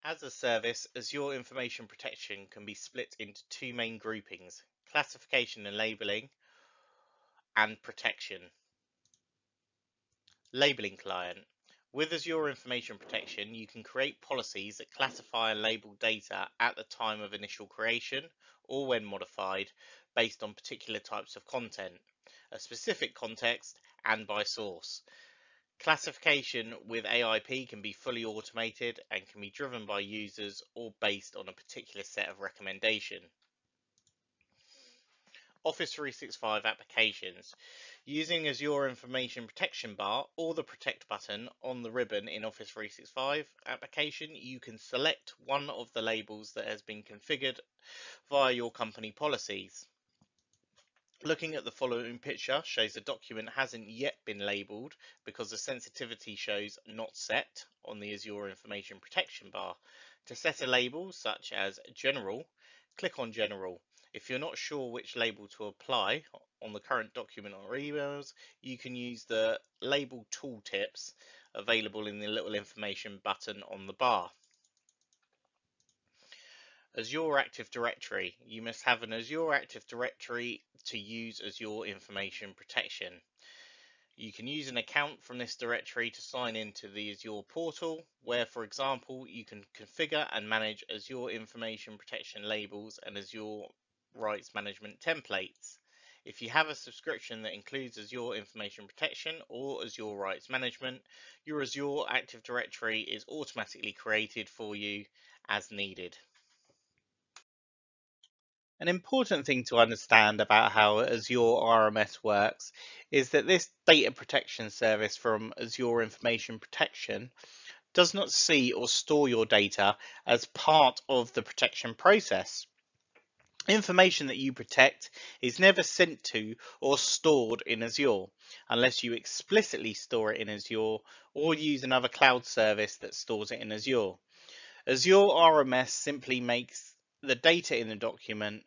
As a service, Azure Information Protection can be split into two main groupings: classification and labeling, and protection. Labeling client. With Azure Information Protection, you can create policies that classify and label data at the time of initial creation or when modified based on particular types of content, a specific context, and by source. Classification with AIP can be fully automated and can be driven by users or based on a particular set of recommendation. Office 365 applications. Using Azure Information Protection bar or the Protect button on the ribbon in Office 365 application, you can select one of the labels that has been configured via your company policies. Looking at the following picture shows the document hasn't yet been labelled because the sensitivity shows not set on the Azure Information Protection bar. To set a label such as General, click on General. If you're not sure which label to apply on the current document or emails, you can use the label tooltips available in the little information button on the bar. Azure Active Directory. You must have an Azure Active Directory to use Azure Information Protection. You can use an account from this directory to sign into the Azure portal, where, for example, you can configure and manage Azure Information Protection labels and Azure Rights Management templates. If you have a subscription that includes Azure Information Protection or Azure Rights Management, your Azure Active Directory is automatically created for you as needed. An important thing to understand about how Azure RMS works is that this data protection service from Azure Information Protection does not see or store your data as part of the protection process. Information that you protect is never sent to or stored in Azure unless you explicitly store it in Azure or use another cloud service that stores it in Azure. Azure RMS simply makes the data in the document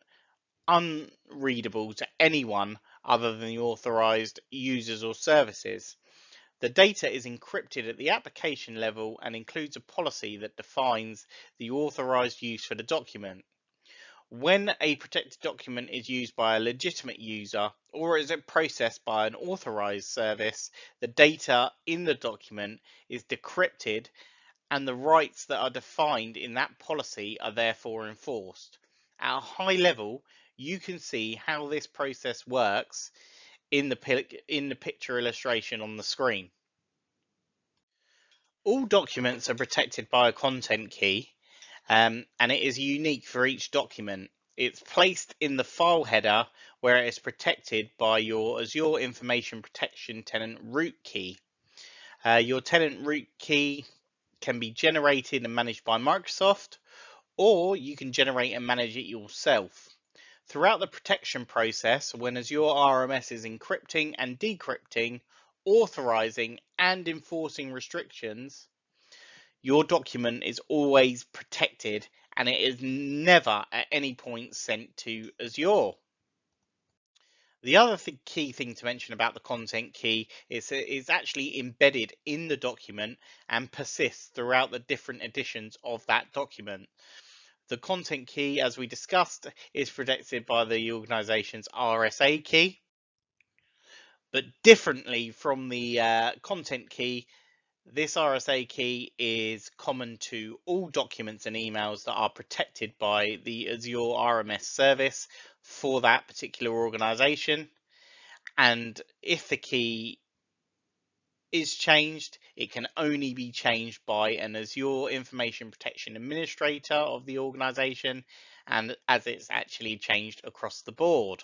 unreadable to anyone other than the authorized users or services. The data is encrypted at the application level and includes a policy that defines the authorized use for the document. When a protected document is used by a legitimate user or is processed by an authorized service, the data in the document is decrypted and the rights that are defined in that policy are therefore enforced. At a high level, you can see how this process works in the picture illustration on the screen. All documents are protected by a content key, and it is unique for each document. It's placed in the file header where it is protected by your Azure Information Protection tenant root key. Your tenant root key can be generated and managed by Microsoft, or you can generate and manage it yourself. Throughout the protection process, when Azure RMS is encrypting and decrypting, authorizing and enforcing restrictions, your document is always protected and it is never at any point sent to Azure. The other key thing to mention about the content key is that it's actually embedded in the document and persists throughout the different editions of that document. The content key, as we discussed, is protected by the organization's RSA key, but differently from the content key, this RSA key is common to all documents and emails that are protected by the Azure RMS service for that particular organization. And if the key is changed, it can only be changed by an Azure Information Protection Administrator of the organization, and as it's actually changed across the board.